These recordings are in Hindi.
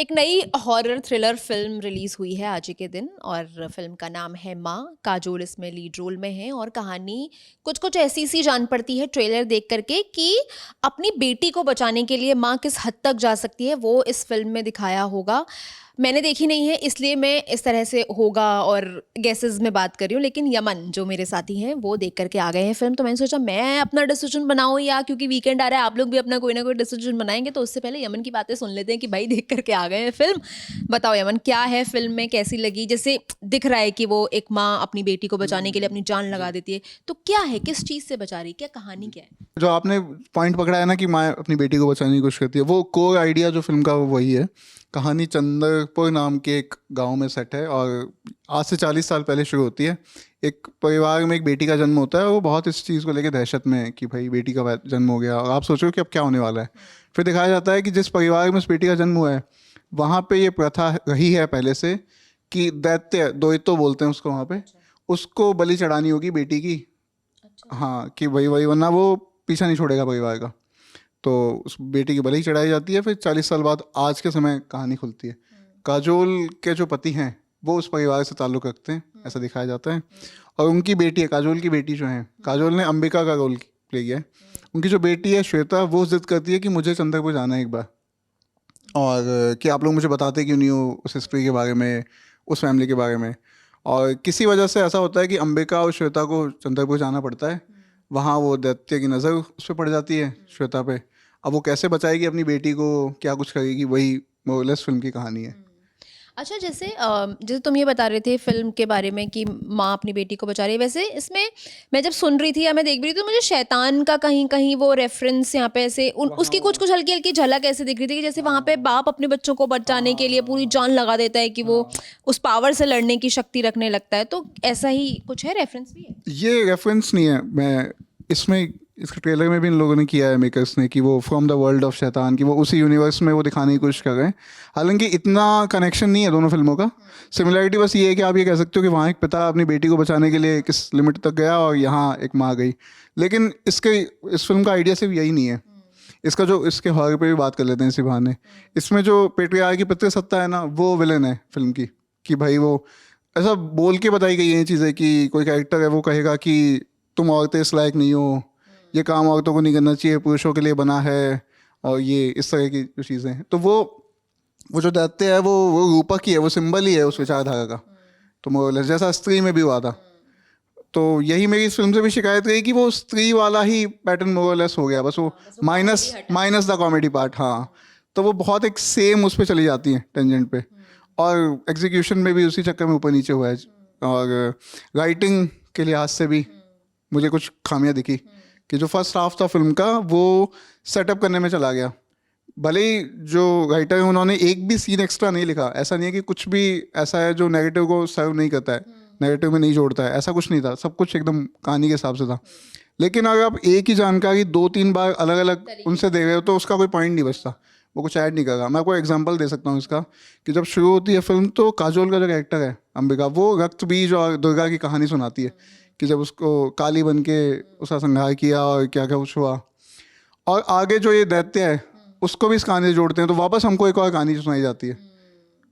एक नई हॉरर थ्रिलर फिल्म रिलीज हुई है आज ही के दिन और फिल्म का नाम है माँ। काजोल इसमें लीड रोल में है और कहानी कुछ कुछ ऐसी सी जान पड़ती है ट्रेलर देख करके कि अपनी बेटी को बचाने के लिए माँ किस हद तक जा सकती है वो इस फिल्म में दिखाया होगा। मैंने देखी नहीं है इसलिए मैं इस तरह से होगा और गेसेस में बात कर रही हूँ, लेकिन यमन जो मेरे साथी हैं वो देख करके आ गए हैं फिल्म, तो मैंने सोचा मैं अपना डिसीजन बनाऊँ या क्योंकि वीकेंड आ रहा है आप लोग भी अपना कोई ना कोई डिसीजन बनाएंगे, तो उससे पहले यमन की बातें सुन लेते हैं कि भाई देख करके आ गए हैं फिल्म। बताओ यमन, क्या है फिल्म में, कैसी लगी? जैसे दिख रहा है कि वो एक माँ अपनी बेटी को बचाने के लिए अपनी जान लगा देती है, तो क्या है, किस चीज़ से बचा रही, क्या कहानी क्या है? जो आपने पॉइंट पकड़ा है ना कि माँ अपनी बेटी को बचाने की कोशिश करती है, वो कोर आइडिया जो फिल्म का वो वही है। कहानी चंद्रपुर नाम के एक गांव में सेट है और आज से 40 साल पहले शुरू होती है। एक परिवार में एक बेटी का जन्म होता है, वो बहुत इस चीज़ को लेकर दहशत में है कि भाई बेटी का जन्म हो गया और आप सोच रहे हो कि अब क्या होने वाला है। फिर दिखाया जाता है कि जिस परिवार में उस बेटी का जन्म हुआ है वहाँ पे ये प्रथा रही है पहले से कि दैत्य द्वैतो बोलते हैं उसको, वहाँ पे उसको बलि चढ़ानी होगी बेटी की। हाँ, कि वही वही वरना वो पीछा नहीं छोड़ेगा परिवार का। तो उस बेटी की बलि चढ़ाई जाती है। फिर 40 साल बाद आज के समय कहानी खुलती है। काजोल के जो पति हैं वो उस परिवार से ताल्लुक़ रखते हैं, ऐसा दिखाया जाता है। और उनकी बेटी है, काजोल की बेटी जो है, काजोल ने अंबिका का रोल प्ले किया है। उनकी जो बेटी है श्वेता, वो जिद करती है कि मुझे चंद्रपुर जाना है एक बार, और कि आप लोग मुझे बताते क्यों नहीं हो उस हिस्ट्री के बारे में, उस फैमिली के बारे में। और किसी वजह से ऐसा होता है कि अंबिका और श्वेता को चंद्रपुर जाना पड़ता है। वहाँ वो दैत्य की नज़र उस पर पड़ जाती है, श्वेता पे। अब वो कैसे बचाएगी अपनी बेटी को, क्या कुछ करेगी, वही मोरलेस फिल्म की कहानी है। अच्छा, जैसे जैसे तुम ये बता रहे थे फिल्म के बारे में कि माँ अपनी बेटी को बचा रही है, वैसे इसमें मैं जब सुन रही थी या मैं देख रही थी तो मुझे शैतान का कहीं कहीं वो रेफरेंस यहाँ पे ऐसे उसकी कुछ कुछ हल्की हल्की झलक ऐसे दिख रही थी कि जैसे वहाँ पे बाप अपने बच्चों को बचाने के लिए पूरी जान लगा देता है कि वो उस पावर से लड़ने की शक्ति रखने लगता है, तो ऐसा ही कुछ है, रेफरेंस भी है? ये रेफरेंस नहीं है, मैं इसमें इसके ट्रेलर में भी इन लोगों ने किया है, मेकर्स ने, कि वो फ्रॉम द वर्ल्ड ऑफ शैतान, कि वो उसी यूनिवर्स में वो दिखाने की कोशिश कर रहे हैं। हालांकि इतना कनेक्शन नहीं है दोनों फिल्मों का। सिमिलरिटी बस ये है कि आप ये कह सकते हो कि वहाँ एक पिता अपनी बेटी को बचाने के लिए किस लिमिट तक गया और यहाँ एक माँ गई। लेकिन इस फिल्म का आइडिया सिर्फ यही नहीं है। इसका जो इसके हॉरर पे भी बात कर लेते हैं इसी बहाने। इसमें जो पेट्रियार्की की पितृसत्ता है ना, वो विलेन है फिल्म की। कि भाई वो ऐसा बोल के बताई गई है चीज़ें कि कोई कैरेक्टर है वो कहेगा कि तुम औरतें इस लायक नहीं हो, ये काम औरतों को नहीं करना चाहिए, पुरुषों के लिए बना है, और ये इस तरह की जो चीज़ें हैं। तो वो जो दैत्य है वो रूपक ही है, वो सिंबल ही है उस विचारधारा का। तो मोरलेस जैसा स्त्री में भी हुआ था। तो यही मेरी इस फिल्म से भी शिकायत रही कि वो स्त्री वाला ही पैटर्न मोरलेस हो गया, बस वो minus minus the comedy part. हाँ, तो वो बहुत एक सेम उस पर चली जाती हैं टेंजेंट पे, और एग्जीक्यूशन में भी उसी चक्कर में ऊपर नीचे हुआ है। और राइटिंग के लिहाज से भी मुझे कुछ खामियां दिखी कि जो फर्स्ट हाफ था फिल्म का वो सेटअप करने में चला गया। भले ही जो राइटर है उन्होंने एक भी सीन एक्स्ट्रा नहीं लिखा, ऐसा नहीं है कि कुछ भी ऐसा है जो नेगेटिव को सर्व नहीं करता है, नेगेटिव में नहीं जोड़ता है, ऐसा कुछ नहीं था। सब कुछ एकदम कहानी के हिसाब से था। लेकिन अगर आप एक ही जानकारी 2-3 बार अलग अलग उनसे दे रहे हो तो उसका कोई पॉइंट नहीं बचता, वो कुछ ऐड नहीं करेगा। मैं आपको एग्जांपल दे सकता हूँ इसका, कि जब शुरू होती है फिल्म तो काजोल का जो कैरेक्टर है अंबिका, वो रक्त बीज और दुर्गा की कहानी सुनाती है कि जब उसको काली बन के उसका संहार किया और क्या क्या कुछ हुआ। और आगे जो ये दैत्य है उसको भी इस कहानी से जोड़ते हैं, तो वापस हमको एक और कहानी सुनाई जाती है।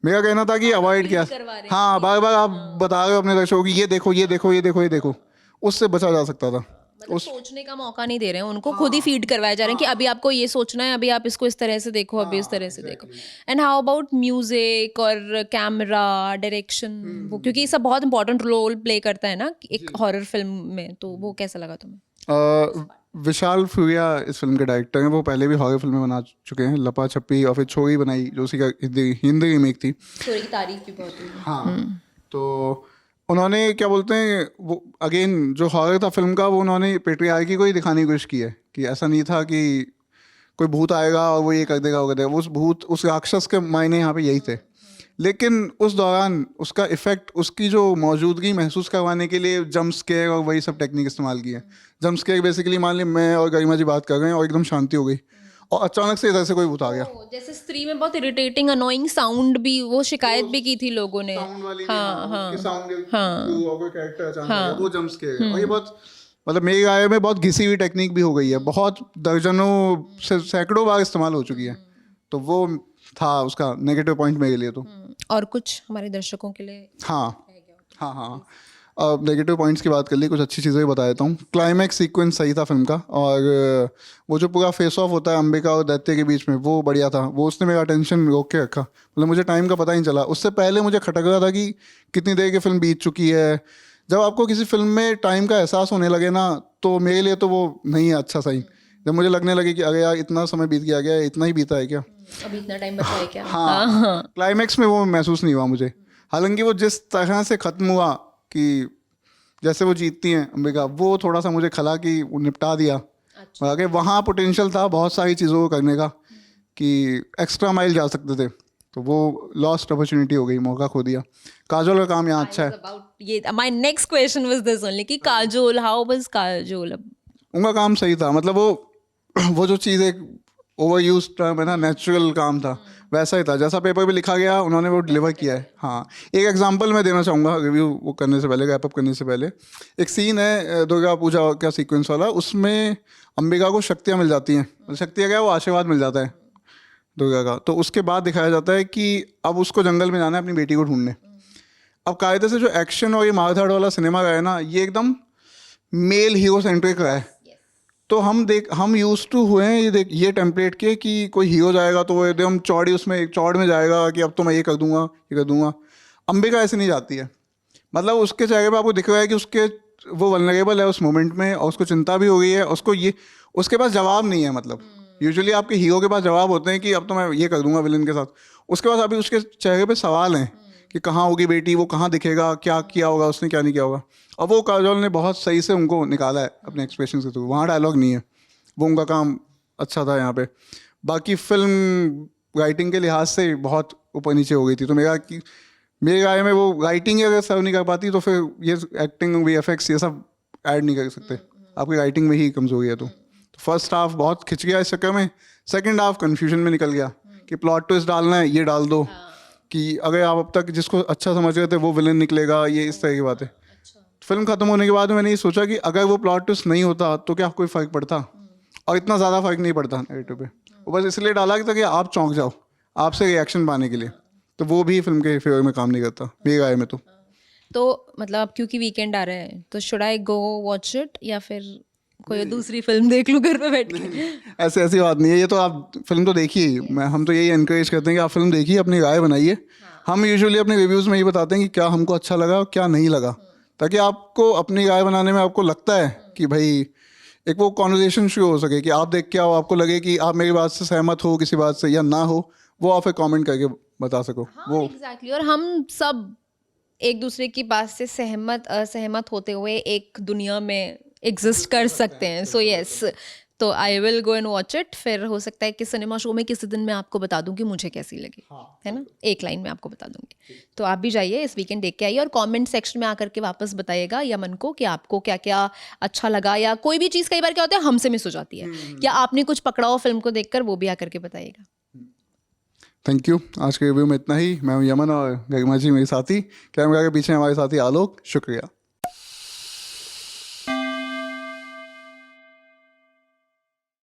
मेरा कहना था कि अवॉइड किया। हाँ, बार बार आप बता रहे हो अपने दर्शकों की ये देखो ये देखो ये देखो ये देखो, उससे बचा जा सकता था। मतलब सोचने का मौका नहीं दे रहे हैं उनको, खुद ही फीड करवाया जा रहा है कि अभी आपको ये सोचना है, अभी आप इसको इस तरह से देखो, अभी इस तरह से देखो। एंड हाउ अबाउट म्यूजिक और कैमरा डायरेक्शन, वो क्योंकि ये सब बहुत इंपॉर्टेंट रोल प्ले करता है ना एक हॉरर फिल्म में, तो वो कैसा लगा तुम्हें? विशाल फुरिया इस फिल्म के डायरेक्टर हैं। वो पहले भी हॉरर फिल्में बना चुके हैं, लपा छप्पी, और फिर छोरी बनाई जो उसी का हिंदी रीमेक थी। छोरी की तारीफ भी बहुत हुई। हाँ, तो उन्होंने क्या बोलते हैं, वो अगेन जो हॉरर था फिल्म का, वो उन्होंने पेट्रियार्की को ही दिखाने की कोशिश की है कि ऐसा नहीं था कि कोई भूत आएगा और वो ये कर देगा वो कर देगा। उस भूत, उस राक्षस के मायने यहाँ पे यही थे। लेकिन उस दौरान उसका इफेक्ट, उसकी जो मौजूदगी महसूस करवाने के लिए जंप स्केयर और वही सब टेक्निक इस्तेमाल की है। जंप स्केयर बेसिकली मान ली मैं और गरिमा जी बात कर रहे हैं और एकदम शांति हो गई और अचानक से इधर से कोई भूत आ गया। जैसे स्त्री में बहुत इरिटेटिंग अनोइंग साउंड भी, वो शिकायत भी की थी लोगों ने। साउंड वाली भी, हाँ हाँ साउंड हाँ कोई कैरेक्टर अचानक आ गया, वो जंप स्केयर है। और ये बहुत, मतलब मेरी राय में बहुत घिसी हुई टेक्निक भी हो गई है, बहुत दर्जनों से सैकड़ों बार इस्तेमाल हो चुकी है। तो वो था उसका नेगेटिव पॉइंट मेरे लिए तो। और कुछ हमारे दर्शकों के लिए हाँ हाँ हाँ, अब नेगेटिव पॉइंट्स की बात कर ली, कुछ अच्छी चीज़ें भी बता देता हूँ। क्लाइमैक्स सीक्वेंस सही था फिल्म का, और वो जो पूरा फेस ऑफ होता है अंबिका और दैत्य के बीच में, वो बढ़िया था। वो उसने मेरा अटेंशन रोक के रखा, मतलब मुझे टाइम का पता ही नहीं चला। उससे पहले मुझे खटक रहा था कि कितनी देर की फिल्म बीत चुकी है। जब आपको किसी फिल्म में टाइम का एहसास होने लगे ना, तो मेरे लिए तो वो नहीं है अच्छा सही। जब मुझे लगने लगे कि अरे यार इतना समय बीत गया, गया इतना ही बीता है क्या। अभी इतना टाइम बचा है क्या? हाँ, क्लाइमैक्स में वो महसूस नहीं हुआ मुझे। हालांकि वो जिस तरह से ख़त्म हुआ कि जैसे वो जीतती हैं अंबिका, वो थोड़ा सा मुझे खला कि वो निपटा दिया। आगे वहाँ पोटेंशियल था बहुत सारी चीज़ों को करने का, कि एक्स्ट्रा माइल जा सकते थे, तो वो लॉस्ट अपॉर्चुनिटी हो गई, मौका खो दिया। काजोल का काम यहाँ अच्छा है। ये my next question was this only कि काजोल, हाउ वाज काजोल? उनका काम सही था, मतलब वो जो चीज़ एक ओवर यूज टर्म है ना, नेचुरल काम था, वैसा ही था जैसा पेपर पे लिखा गया, उन्होंने वो डिलीवर किया है। हाँ, एक एग्जांपल मैं देना चाहूँगा रिव्यू वो करने से पहले, रैप अप करने से पहले। एक सीन है दुर्गा पूजा का सीक्वेंस वाला, उसमें अंबिका को शक्तियाँ मिल जाती हैं। शक्तियाँ क्या, वो आशीर्वाद मिल जाता है दुर्गा का। तो उसके बाद दिखाया जाता है कि अब उसको जंगल में जाना है अपनी बेटी को ढूंढने। अब कायदे से जो एक्शन और ये मारधाड़ वाला सिनेमा का है ना, ये एकदम मेल हीरो सेंट्रिक रहा है। तो हम यूज टू हुए हैं ये टेम्पलेट के, कि कोई हीरो जाएगा तो वो एकदम चौड़ी उसमें एक चौड़ में जाएगा कि अब तो मैं ये कर दूंगा ये कर दूंगा। अंबिका ऐसे नहीं जाती है, मतलब उसके चेहरे पे आपको दिख रहा है कि उसके वो वल्नरेबल है उस मोमेंट में, और उसको चिंता भी हो गई है। उसको ये, उसके पास जवाब नहीं है। मतलब यूजुअली आपके हीरो के पास जवाब होते हैं कि अब तो मैं ये कर दूंगा विलन के साथ। उसके पास अभी उसके चेहरे पे सवाल हैं कि कहाँ होगी बेटी, वो कहाँ दिखेगा, क्या किया होगा उसने, क्या नहीं किया होगा। और वो काजोल ने बहुत सही से उनको निकाला है अपने एक्सप्रेशन के थ्रू। वहाँ डायलॉग नहीं है, वो उनका काम अच्छा था यहाँ पे। बाकी फिल्म राइटिंग के लिहाज से बहुत ऊपर नीचे हो गई थी, तो मेरे राय में वो राइटिंग अगर सर्व नहीं कर पाती तो फिर ये एक्टिंग VFX ये सब ऐड नहीं कर सकते। आपकी राइटिंग में ही कमजोरी है। तो फर्स्ट हाफ बहुत खिंच गया इस चक्कर में, सेकंड हाफ कन्फ्यूजन में निकल गया कि प्लॉट ट्विस्ट डालना है ये डाल दो, कि अगर आप अब तक जिसको अच्छा समझ रहे थे वो विलन निकलेगा, ये इस तरह की बात है। फिल्म खत्म होने के बाद मैंने ये सोचा कि अगर वो प्लॉट ट्विस्ट नहीं होता तो क्या कोई फ़र्क पड़ता, और इतना ज़्यादा फर्क नहीं पड़ता नेगेटिव पे। वो बस इसलिए डाला कि ताकि आप चौंक जाओ, आपसे रिएक्शन पाने के लिए। तो वो भी फिल्म के फेवर में काम नहीं करता मेरी राय में। तो मतलब अब क्योंकि वीकेंड आ रहा है तो should I go watch it, या फिर कोई दूसरी फिल्म देख लूँ घर पे बैठ के? ऐसी बात नहीं है, ये तो आप फिल्म तो देखिए। हम तो यही एनकरेज करते हैं कि आप फिल्म देखिए, अपनी राय बनाइए। हम यूजुअली अपने रिव्यूज़ में ये बताते हैं कि क्या हमको अच्छा लगा और क्या नहीं लगा, ताकि आपको अपनी राय बनाने में आपको लगता है कि भाई एक वो कॉन्वर्जेशन शुरू हो सके, कि आप देख के आओ, आपको लगे कि आप मेरी बात से सहमत हो किसी बात से या ना हो, वो आप कमेंट करके बता सको। वो एग्जैक्टली। और हम सब एक दूसरे की बात से सहमत असहमत होते हुए एक दुनिया में एग्जिस्ट कर सकते हैं। सो यस, तो I will go and watch it. फिर हो सकता है कि सिनेमा शो में किसी दिन मैं आपको बता दूं कि मुझे कैसी लगी, है ना? एक लाइन में आपको बता दूंगी। तो आप भी जाइए इस वीकेंड देख के आइए, और कमेंट सेक्शन में आकर के वापस बताइएगा यमन को कि आपको क्या क्या अच्छा लगा, या कोई भी चीज़ कई बार क्या होता है हमसे मिस हो जाती है, या आपने कुछ पकड़ा हो फिल्म को देखकर, वो भी आकर के बताइएगा। Thank you. आज के रिव्यू में इतना ही। मैं हूं यमन और गरिमा जी मेरे साथी, कैमरा के पीछे हमारे साथी आलोक। शुक्रिया।